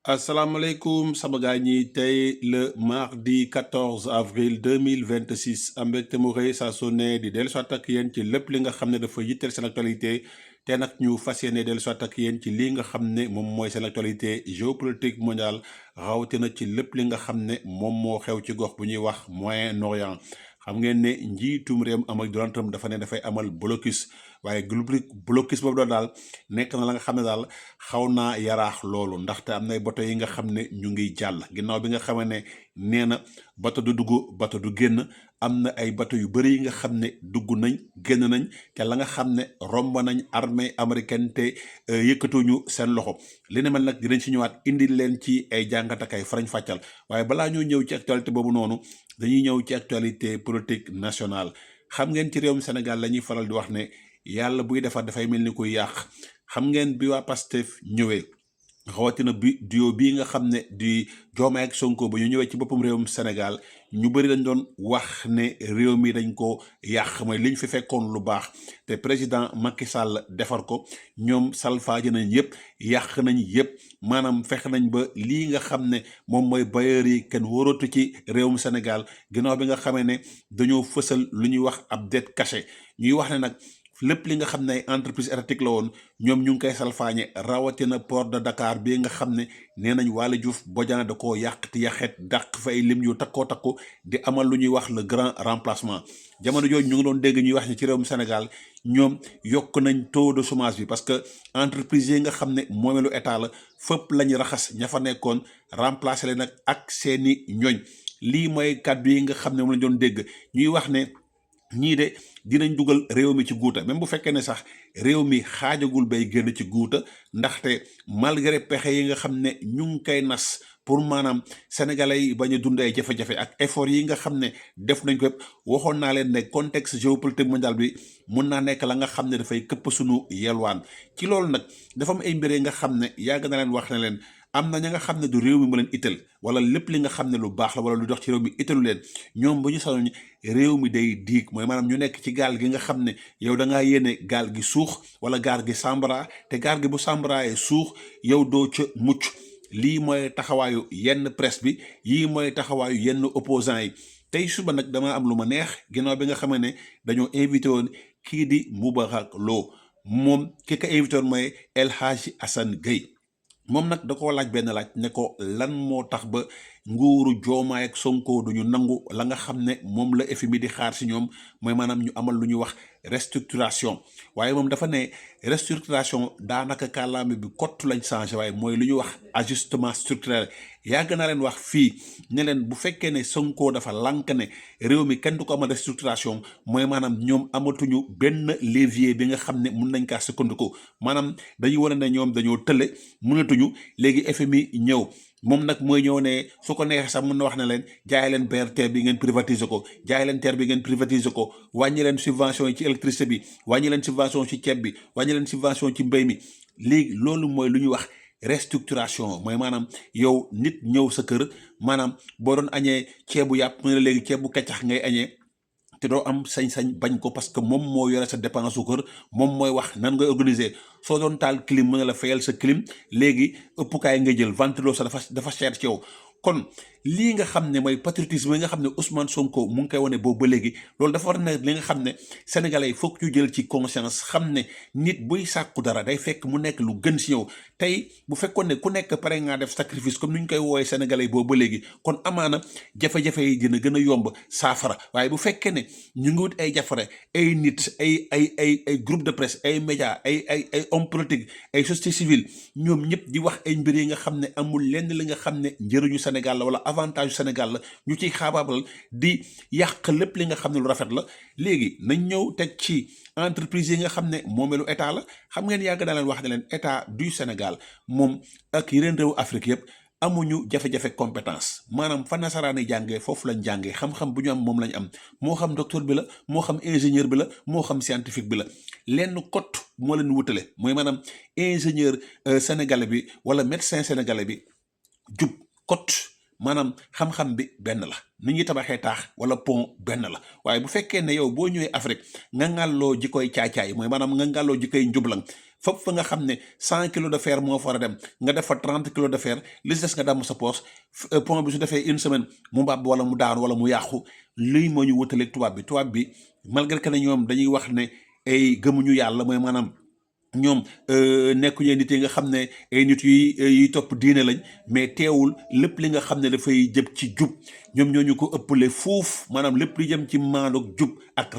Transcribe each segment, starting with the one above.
asalaamaaleykum sama gaa ñi tey le mardi 14 avril 2026 am mbégte mu rëy saa su ne di dellu soit ak yéen ci lépp li nga xam ne dafa yitteel seen actualité te nag ñu fas yéene dellu soit ak yéen ci lii nga xam ne moom mooy seen actualité géopolitique mondiale rawatina ci lépp li nga xam ne moom moo xew ci gox bu ñuy wax Moyen-Orient. xam ngeen ne njiitum réewum Amérique Donald Trump dafa ne dafay amal blocus waaye blocus boobu doon daal nekk na la nga xam ne daal xaw naa yaraax loolu ndaxte am nay bato yi nga xam ne ñu ngi jàll ginnaaw bi nga xam ne nee na bato du dugg bato du génn am na ay bato yu bëri yi nga xam ne dugg nañ génn nañ te la nga xam ne romb nañ armée américaine te yëkkatuñu seen loxo li ne mel nag dinañ si ñëwaat indi leen ci ay jàngat ak ay farañ fàccal waaye balaa ñoo ñëw ci actualité boobu noonu dañuy ñëw ci actualité politique nationale. xam ngeen ci réewum Sénégal la ñuy faral di wax ne yàlla buy defar dafay mel ni kuy yàq xam ngeen bi waa Pastef ñëwee rawatina bi duo bii nga xam ne di Diomaye ak Sonko ba ñu ñëwee ci boppam réewum Sénégal ñu bëri dañ doon wax ne réew mi dañ ko yàq mooy liñ fi fekkoon lu baax te président Macky Sall defar ko ñoom salfaaji nañ yëpp yàq nañ yëpp maanaam fexe nañ ba lii nga xam ne moom mooy bailleurs yi kenn wóoratu ci réewum Sénégal ginnaaw bi nga xamee ne dañoo fësal lu ñuy wax ab dette cachée ñuy wax ne nag lépp li nga xam ne ay entreprise étatique la woon ñoom ñu ngi koy salfaañe rawatina port de Dakar bii nga xam ne nee nañ Waly Diouf Bodian da koo yàq ti yaxeet dàq fa ay lim yu takkoo takku di amal lu ñuy wax le grand remplacement jamono jooju ñu ngi doon dégg ñuy wax ne ci réewum Sénégal ñoom yokk nañ taux de chômage bi parce que entreprise yi nga xam ne moomeelu état la fépp lañ raxas ña fa nekkoon remplacer leen nag ak seeni ñoñ lii mooy kàddu yi nga xam ne moom lañ doon dégg ñuy wax ne ñii de dinañ dugal réew mi ci guuta même bu fekkee ne sax réew mi xaajagul bay génn ci guuta ndaxte malgré pexe yi nga xam ne ñu ngi koy nas pour maanaam sénégalais yi bañ a dund ay jafe-jafe ak effort yi nga xam ne def nañ ko yëpp waxoon naa leen ne contexte géopolitique mondial bi mun naa nekk la nga xam ne dafay këpp sunu yelwaan ci loolu nag dafa am ay mbir yi nga xam ne yàgg na leen wax ne leen am na ña nga xam ne du réew mi mu leen ital wala lépp li nga xam ne lu baax la wala lu dox ci réew mi italu leen ñoom bu ñu sañoon réew mi day diig mooy maanaam ñu nekk ci gaal gi nga xam ne yow da ngaa yéene gaal gi suux wala gaal gi sambara te gaal gi bu sambaraaye suux yow doo ca mucc lii mooy taxawaayu yenn presse bi yii mooy taxawaayu yenn opposants yi tey suba nag dama am lu ma neex ginnaaw bi nga xam ne dañoo invité woon kii di Moubarak Lo moom ki ko invité woon mooy El Hadji Assane Gueye moom nag da koo laaj benn laaj ne ko lan moo tax ba nguuru Diomaye ak Sonko duñu nangu la nga xam ne moom la FMI di xaar si ñoom mooy maanaam ñu amal lu ñuy wax restructuration waaye moom dafa ne restructuration daanaka kàllaame bi kott lañ changé waaye mooy lu ñuy wax ajustement structurel yàgg naa leen wax fii ne leen bu fekkee ne Sonko dafa lànk ne réew mi kenn du ko amal restructuration mooy maanaam ñoom amatuñu benn levier bi nga xam ne mun nañ kaa sukkandiku maanaam dañuy wane ne ñoom dañoo tële mënatuñu léegi FMI ñëw moom nag mooy ñëw ne su ko neexee sax mun na wax ne leen jaay leen BRT bi ngeen privatiser ko jaay leen TER bi ngeen privatiser ko wàññi leen subvention yi ci électricité bi wàññi leen subvention ci ceeb bi wàññi leen subvention ci mbéy mi léegi loolu mooy lu ñuy wax restructuration mooy maanaam yow nit ñëw sa kër maanaam boo doon añee ceebu yàpp mu ne la léegi ceebu keccax ngay añee te doo am sañ-sañ bañ ko parce que moom moo yore sa dépense su kër moom mooy wax nan ngay organiser soo doon taal clim mën na la fayal sa clim léegi ëppukaay nga jël ventilo sa dafa cher ci yow kon lii nga xam ne mooy patriotisme yi nga xam ne Ousmane Sonko mu ngi koy wane boobu ba léegi loolu dafa war na li nga xam ne sénégalais yi foog ñu jël ci conscience xam ne nit buy sàkku dara day fekk mu nekk lu gën si yow tey bu fekkoon ne ku nekk pare ngaa def sacrifice comme ni ñu koy woowee sénégalais yi boobu ba léegi kon amaana jafe-jafe yi dina gën a yomb saafara waaye bu fekkee ne ñu ngi wut ay jafare ay nit ay groupe de presse ay média ay homme politique ay société civile ñoom ñëpp di wax ay mbir yi nga xam ne amul lenn li nga xam ne njëriñu Sénégal la wala avantage yu Sénégal la ñu ciy xaabaabal di yàq lépp li nga xam ne lu rafet la léegi nañ ñëw teg ci entreprise yi nga xam ne moomeelu état la xam ngeen yàgg naa leen wax ne leen état du Sénégal moom ak yeneen réewu Afrique yëpp amuñu jafe-jafe compétence maanaam fa nasaraani jàngee foofu lañ jàngee xam-xam bu ñu am moom lañ am moo xam docteur bi la moo xam ingénieur bi la moo xam scientifique bi la lenn kot moo leen wutale mooy maanaam ingénieur sénégalais bi wala médecin sénégalais bi jub kot maanaam xam-xam bi benn la ni ñuy tabaxee taax wala pont benn la waaye bu fekkee ne yow boo ñëwee Afrique nga ngàlloo ji koy caay-caay mooy maanaam nga ngàlloo ji koy njublang fépp fa nga xam ne 100 kilos de fer moo fa war a dem nga def fa 30 kilos de fer li si des nga damm sa poos pont bi su defee une semaine mu mbàbb wala mu daanu wala mu yàqu lii moo ñu wutaleeg tubaab bi malgré que ne ñoom dañuy wax ne ay gëmuñu yàlla mooy maanaam ñoom nekkuñu nit yi nga xam ne ay nit yuy topp diine lañ mais teewul lépp li nga xam ne dafay jëm ci jub ñoom ñoo ñu ko ëppale fuuf maanaam lépp li jëm ci maandoog jub ak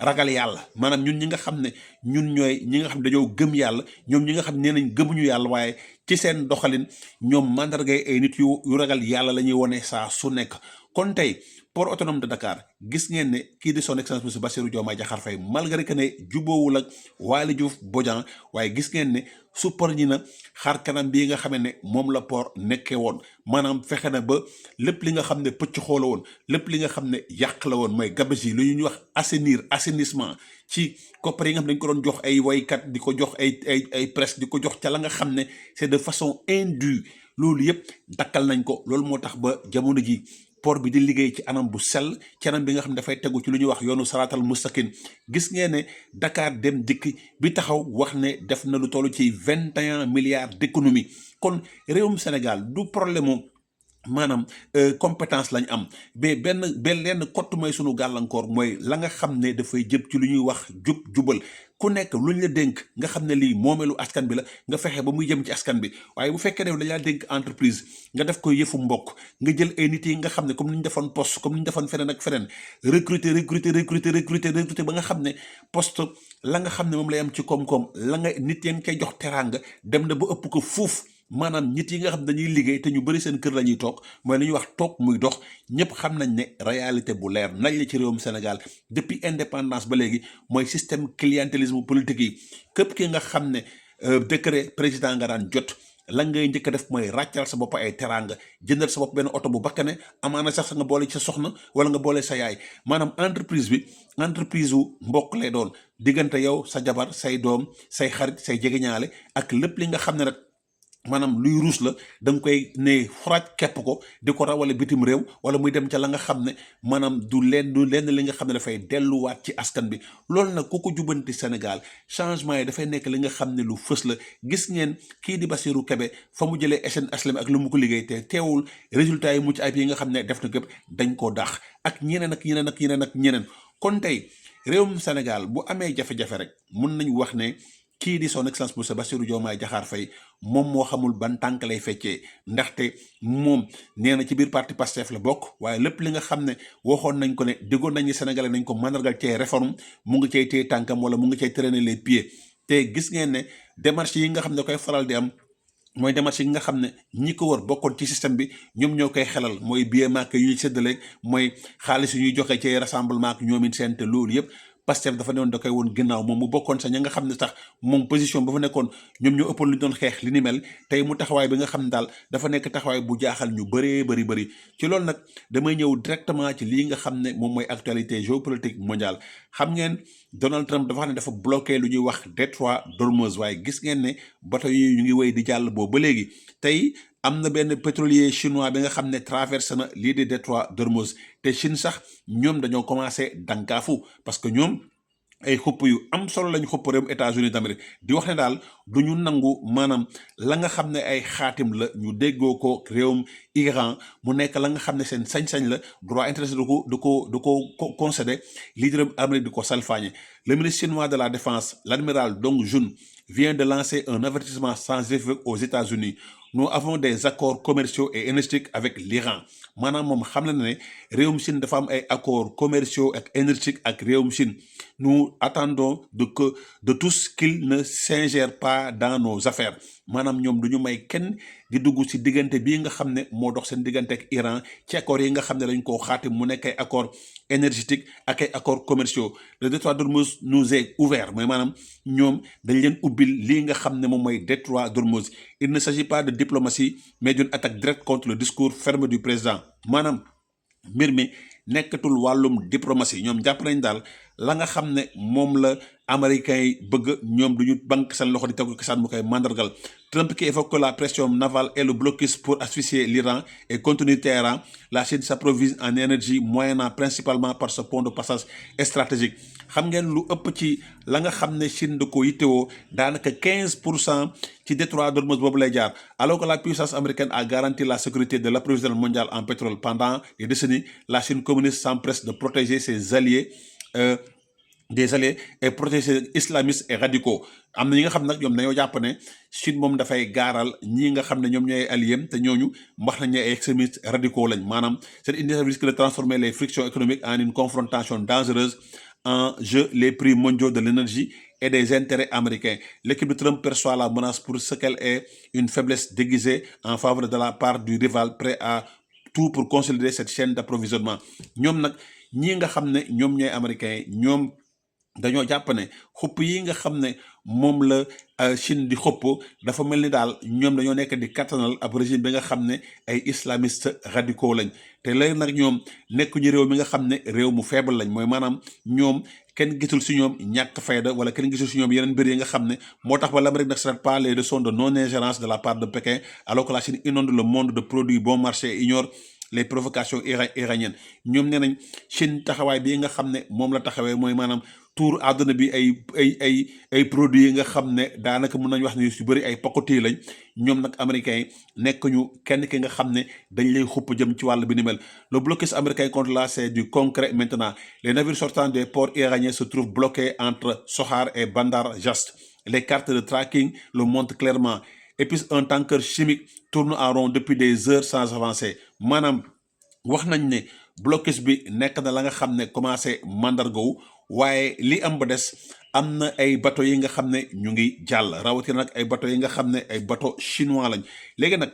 ragal yàlla maanaam ñun ñi nga xam ne ñun ñooy ñi nga xam ne dañoo gëm yàlla ñoom ñi nga xam ne nee nañ gëmuñu yàlla waaye ci seen doxalin ñoom mandargay ay nit yu ragal yàlla la ñuy wone saa su nekk. kon tey port autonome de Dakar gis ngeen ne kii di son excellence monsieur Bassirou Diomaye Diakhar Faye malgré que ne jubóowul ak Waly Diouf Bodian waaye gis ngeen ne suppar ñi na xar kanam bii nga xam ne moom la port nekkee woon maanaam fexe na ba lépp li nga xam ne pëcc xoola woon lépp li nga xam ne yàq la woon mooy gabegie lu ñuy wax assainissement ci koppar yi nga xam ne dañ ko doon jox ay waykat di ko jox ay presse di ko jox ca la nga xam ne c'est de façon indue loolu yëpp dakkal nañ ko loolu moo tax ba jamono ji port bi di liggéey ci anam bu sell ci anam bi nga xam ne dafay tegu ci lu ñuy wax yoonu saraatal mustaqim gis ngeen ne Dakar Dem Dikk bi taxaw wax ne def na lu toll ci 21 milliards d'économie kon réewum Sénégal du problème mu maanaam compétence lañ am mais benn kott mooy sunu gàllankoor mooy la nga xam ne dafay jëm ci lu ñuy wax jubal ku nekk luñ la dénk nga xam ne lii moomeelu askan bi la nga fexe ba muy jëm ci askan bi waaye bu fekkee ne dañ laa dénk entreprise nga def ko yëfu mbokk nga jël ay nit yi nga xam ne comme ni ñu defoon poste comme ni ñu defoon feneen ak feneen recruter ba nga xam ne poste la nga xam ne moom lay am ci koom-koom la nga nit ya nga koy jox teraanga dem na ba ëpp ko fuuf maanaam nit yi nga xam dañuy liggéey te ñu bëri seen kër la ñuy toog mooy li ñuy wax toog muy dox ñëpp xam nañ ne réalité bu leer nañ la ci réewum Sénégal depuis indépendance ba léegi mooy système clientélisme politique yi képp ki nga xam ne décret président nga daan jot la ngay njëkk a def mooy ràccal sa bopp ay teraanga jëndal sa bopp benn oto bu bakkane amaana sax nga boole ci sa soxna wala nga boole sa yaay maanaam entreprise wu mbokk lay doon diggante yow sa jabar say doom say xarit say jegeñaale ak lépp li nga xam ne rek maanaam luy ruus la da nga koy ne xoraaj kepp ko di ko rawale bitim réew wala muy dem ca la nga xam ne maanaam du lenn li nga xam ne dafay delluwaat ci askan bi loolu nag ku ko jubanti Sénégal changement yi dafay nekk li nga xam ne lu fës la gis ngeen kii di Bassirou Kébé fa mu jëlee SN ak lu mu ko liggéey te teewul résultat yi mucc ayib yi nga xam ne def na képp dañ koo dàq ak ñeneen kon tey réewum Sénégal bu amee jafe-jafe rek mun nañu wax ne kii di son excellence monsieur Bassirou Diomaye Diakhar Faye moom moo xamul ban tànk lay feccee ndaxte moom nee na ci biir parti Pastef la bokk waaye lépp li nga xam ne waxoon nañ ko ne déggoon nañu Sénégalais nañ ko mandargal cee réforme mu ngi cay téye tànkam wala mu ngi cay traîner les pieds te gis ngeen ne démarche yi nga xam ne koy faral di am mooy démarche yi nga xam ne ñi ko war bokkoon ci système bi ñoom ñoo koy xelal mooy billet maak yu ñuy séddale mooy xaalis yu ñuy joxe ci rassemblement ak ñoom it seen te loolu yëpp Pastef dafa newoon da koy woon ginnaaw moom mu bokkoon sax ña nga xam ne sax moom position ba fa nekkoon ñoom ñoo ëppoon lu ñu doon xeex li ni mel tey mu taxawaay bi nga xam ne daal dafa nekk taxawaay bu jaaxal ñu bëri ci loolu nag damay ñëw directement ci lii nga xam ne moom mooy actualité géopolitique mondiale xam ngeen Donald Trump dafa xam ne dafa bloqué lu ñuy wax détroit d'Ormuz waaye gis ngeen ne bateau yi ñu ngi wéy di jàll boobu ba léegi tey am na benn pétrolier chinois bi nga xam ne traversé na lii di détroit d'Ormuz te Chine sax ñoom dañoo commencé dankaafu parce que ñoom ay xupp yu am solo lañ xupp réewum États-Unis d'Amérique di wax ne daal du ñu nangu maanaam la nga xam ne ay xaatim la ñu déggoo ko réewum Iran mu nekk la nga xam ne seen sañ-sañ la droit international du ko concédé lii di réewum Amérique di ko salfaañe le ministre chinois de la défense l'amiral Dong Jun vient de lancer un avertissement sans effet aux États-Unis. Nous avons des accords commerciaux et énergétiques avec l'Iran maanaam moom xam na ne réewum Chine dafa am ay accords commerciaux ak énergétiques ak réewum Chine nous attendons de tous qu'ils ne s'ingèrent pas dans nos affaires maanaam ñoom du ñu may kenn di dugg ci diggante bii nga xam ne moo dox seen diggante ak Iran ci accords yi nga xam ne dañ koo xaatim mu nekk ay accords énergétiques ak ay accords commerciaux le détroit d'Ormuz nous est ouvert mooy maanaam ñoom dañ leen ubbil lii nga xam ne moom mooy détroit d'Ormuz il ne s'agit pas de diplomatie mais d'une attaque directe contre le discours ferme du président maanaam mbir mi nekkatul wàllum diplomatie ñoom jàpp nañ daal la nga xam ne moom la américains yi bëgg ñoom du ñu banque seen loxo di tegu kisaan mu koy mandargal Trump qui évoque la pression navale et le blocus pour asphyxier l'Iran et contenir Téhéran la Chine s'approvise en énergie moyennant principalement par ce pont de passage stratégique xam ngeen lu ëpp ci la nga xam ne Chine da ko yittewoo daanaka 15% ci détroit d'Ormuz boobu lay jaar alors que la puissance américaine a garanti la sécurité de l'approvisionnement mondial en pétrole pendant des décennies. La Chine communiste s'empresse de protéger ses alliés des alliés et protéger islamistes et radicaux. am na ñi nga xam nag ñoom dañoo jàpp ne Chine moom dafay gaaral ñii nga xam ne ñoom ñooy alliés te ñooñu wax nañ ne ay extrémistes radicaux lañ maanaam cette initiative risque de transformer les frictions économiques en une confrontation dangereuse en jeu les prix mondiaux de l'énergie et des intérêts américains. L'équipe de Trump perçoit la menace pour ce qu'elle est une faiblesse déguisée en faveur de la part du rival prêt à tout pour consolider cette chaîne d'approvisionnement. ñoom nag ñii nga xam ne ñoom ñooy américains ñoom dañoo jàpp ne xupp yi nga xam ne moom la Chine di xupp dafa mel ni daal ñoom dañoo nekk di kattanal ab régime bi nga xam ne ay islamistes radicaux lañ te léegi nag ñoom nekkuñu réew mi nga xam ne réew mu faible lañ mooy maanaam ñoom kenn gisul si ñoom ñàkk fayda wala kenn gisul si ñoom yeneen mbir yi nga xam ne moo tax ba l'Amérique n'accepte pas les leçons de non-ingérence de la part de Pékin alors que la Chine inonde le monde de produits bon marché et ignore les provocations iraniennes. ñoom nee nañ Chine taxawaay bii nga xam ne moom la taxawee mooy maanaam tour àdduna bi ay produits yi nga xam ne daanaka mën nañu wax ne su bëri ay pacotille lañ ñoom nag américains yi nekk ñu kenn ki nga xam ne dañ lay xupp jëm ci wàll bi ni mel. Le blocus américain contre là c'est du concret maintenant. Les navires sortant des ports iraniens se trouvent bloqués entre Sohar et Bandar Jast. Les cartes de tracking le montrent clairement. Et puis un tanker chimique tourne en rond depuis des heures sans avancer maanaam wax nañ ne blocus bi nekk na la nga xam ne commencé mandargawu waaye li am ba des am na ay bateau yi nga xam ne ñu ngi jàll rawatina nag ay bateau yi nga xam ne ay bateau chinois lañ. léegi nag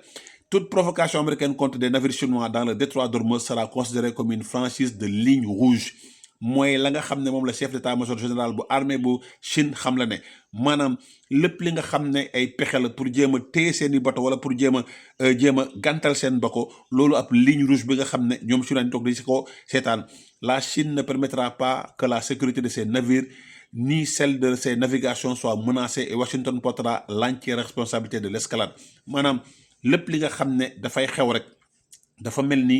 toute provocation américaine contre des navires chinois dans le détroit d'Ormuz sera considérée comme une franchise de ligne rouge. mooy la nga xam ne moom la chef d'état-major général bu armée bu Chine xam la ne maanaam lépp li nga xam ne ay pexe la pour jéem a téye seen i bateau wala pour jéem a gàntal seen bateau loolu ab ligne rouge bi nga xam ne ñoom su nañ toog di si ko seetaan. La Chine ne permettra pas que la sécurité de ses navires ni celle de ses navigations soit menacée et Washington portera l'entière responsabilité de l'escalade. maanaam lépp li nga xam ne dafay xew rek dafa mel ni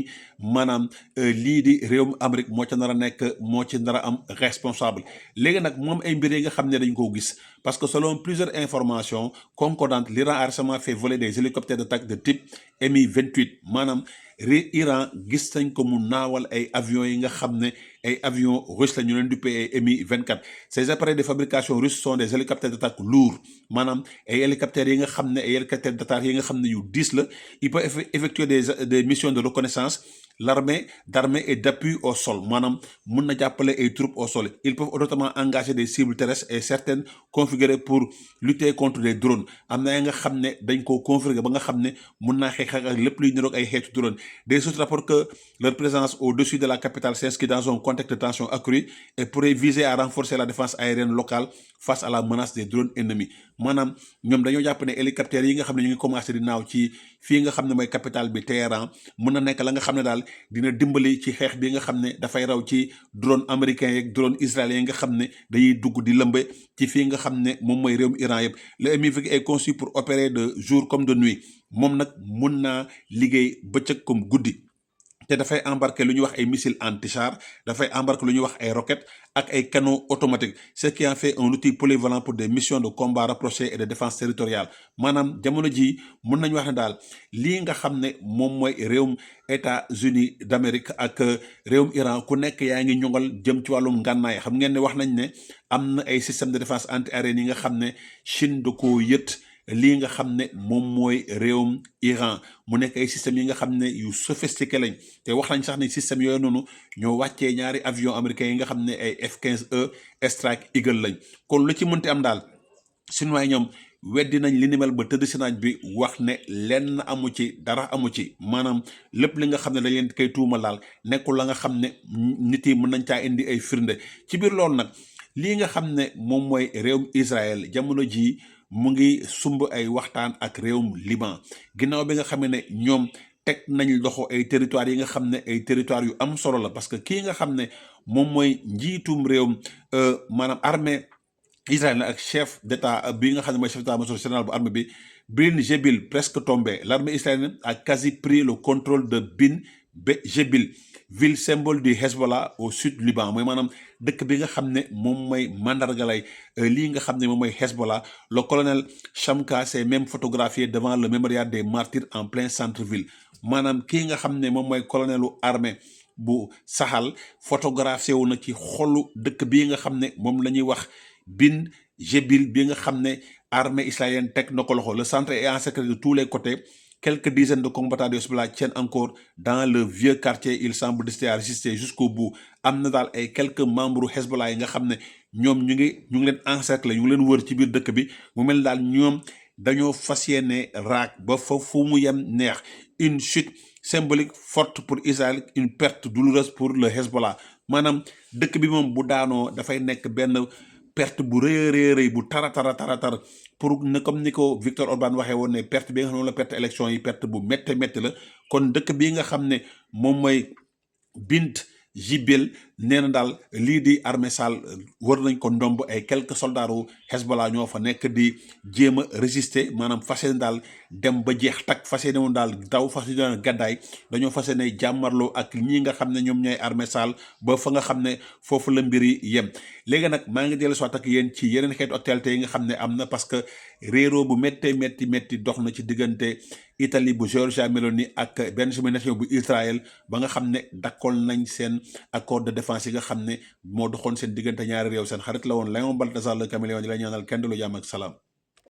maanaam lii di réewum Amérique moo ca nar a nekk moo ci nar a am responsable. léegi nag moom ay mbir yi nga xam ne dañ koo gis parce que selon plusieurs informations concordantes l'Iran a récemment fait voler des hélicoptères d'attaque de type Mi-28 maanaam Iran gis nañ ko mu naawal ay avions yi nga xam ne ay avions russes la ñu leen duppee ay Mi-24. Ces appareils de fabrication russe sont des hélicoptères d'attaque lourds maanaam ay hélicoptères yi nga xam ne ay hélicoptères d'attaque yi nga xam ne yu diis la. Il peut effectuer des missions de reconnaissance d'armée et d'appui au sol maanaam mun na jàppale ay troupes au sol. Ils peuvent notamment engager des cibles terrestres et certaines configurées pour lutter contre des drones. am na nga xam ne dañ koo configurer ba nga xam ne mun naa xeex ak lépp luy niroog ay xeetu drone. Des sources rapportent que leur présence au-dessus de la capitale s'inscrit dans un contexte de tension accrue et pourrait viser à renforcer la défense aérienne locale face à la menace des drones ennemis. maanaam ñoom dañoo jàpp ne hélicoptères yi nga xam ne ñu ngi commencé di naaw ci fii nga xam ne mooy capitale bi Téhéran mun na nekk la nga xam ne daal dina dimbali ci xeex bi nga xam ne dafay raw ci drone américain yeeg drone israélien yi nga xam ne dañuy dugg di lëmbe ci fii nga xam ne moom mooy réewum Iran yëpp. Le Mi-28 est conçu pour opérer de jour comme de nuit moom nag mun naa liggéey bëccëg comme guddi. te dafay embarquer lu ñuy wax ay missiles anti-char dafay embarquer lu ñuy wax ay roquettes ak ay canons automatiques ce qui en fait un outil polyvalent pour des missions de combat rapprochées et de défense territoriale. maanaam jamono jii mun nañu wax ne daal lii nga xam ne moom mooy réewum États-Unis d'Amérique ak réewum Iran ku nekk yaa ngi ñongal jëm ci wàllum ngànnaay. xam ngeen ne wax nañ ne am na ay système de défense anti-aérienne yi nga xam ne Chine da koo yët lii nga xam ne moom mooy réewum Iran mu nekk ay systèmes yi nga xam ne yu sophistiqué lañ te wax nañ sax ne système yooyu noonu ñoo wàccee ñaari avion américains yi nga xam ne ay F-15E Strike Eagle lañ. kon lu ci mënti am daal chinois yi ñoom weddi nañ li ni mel ba tëdd si naaj bi wax ne lenn amu ci dara amu ci maanaam lépp li nga xam ne dañ leen koy tuumal daal nekkul la nga xam ne nit yi mën nañ caa indi ay firnde. ci biir loolu nag lii nga xam ne moom mooy réewum Israël jamono jii mu ngi sumb ay waxtaan ak réewum Liban ginnaaw bi nga xam ne ñoom teg nañ loxo ay territoires yi nga xam ne ay territoires yu am solo la parce que kii nga xam ne moom mooy njiitum réewum maanaam armée Israël ak chef d'état bi nga xam ne mooy chef d'état-major général bu armée bi Bin Jebil presque tombé. L'armée israélienne a quasi pris le contrôle de Bin Jebil ville symbole du Hezbollah au sud Liban mooy maanaam dëkk bi nga xam ne moom mooy mandargalay lii nga xam ne moom mooy Hezbollah. Le colonel Shamka s'est même photographié devant le mémorial des martyrs en plein centre-ville maanaam kii nga xam ne moom mooy colonelu armée bu Sahel photographié wu na ci xolu dëkk bii nga xam ne moom la ñuy wax Bin Jébil bi nga xam ne armée israélienne teg na ko loxo. Le centre est encerclé de tous les côtés. Quelques dizaines de combattants de Hezbollah tiennent encore dans le vieux quartier. Ils semblent décidés à résister jusqu'au bout. am na daal ay quelques membres Hezbollah yi nga xam ne ñoom ñu ngi leen encercler ñu ngi leen wër ci biir dëkk bi mu mel daal ñoom dañoo fas yéene raak ba fa fu mu yem neex. Une chute symbolique forte pour Israël, une perte douloureuse pour le Hezbollah maanaam dëkk bi moom bu daanoo dafay nekk benn perte bu rëy bu tara pour ne comme ni ko Victor Orban waxee woon ne perte bi nga xam ne la perte élection yi perte bu métte la kon dëkk bi nga xam ne moom mooy Bint Jibel nee na daal lii di armée Sahel wër nañ ko ndomb ay quelques soldats wu Hezbollah ñoo fa nekk di jéem a résister maanaam fas yéene daal dem ba jeex takk fas yéene woon daal daw fas yéene gàddaay dañoo fas yéene jàmmarloo ak ñii nga xam ne ñoom ñooy armée Sahel ba fa nga xam ne foofu la mbir yi yem. léegi nag maa ngi dellu soit ak yéen ci yeneen xeetu actualité yi nga xam ne am na parce que réeroo bu métti dox na ci diggante Italie bu Giorgia Meloni ak Benjamin Netanyahu bu Israël ba nga xam ne dakkool nañ seen accord de défense yi nga xam ne moo doxoon seen diggante ñaari réew. seen xarit la woon Léon Baltasar le Caméléon di la ñaanal kenn du lu jàmm ak salaam.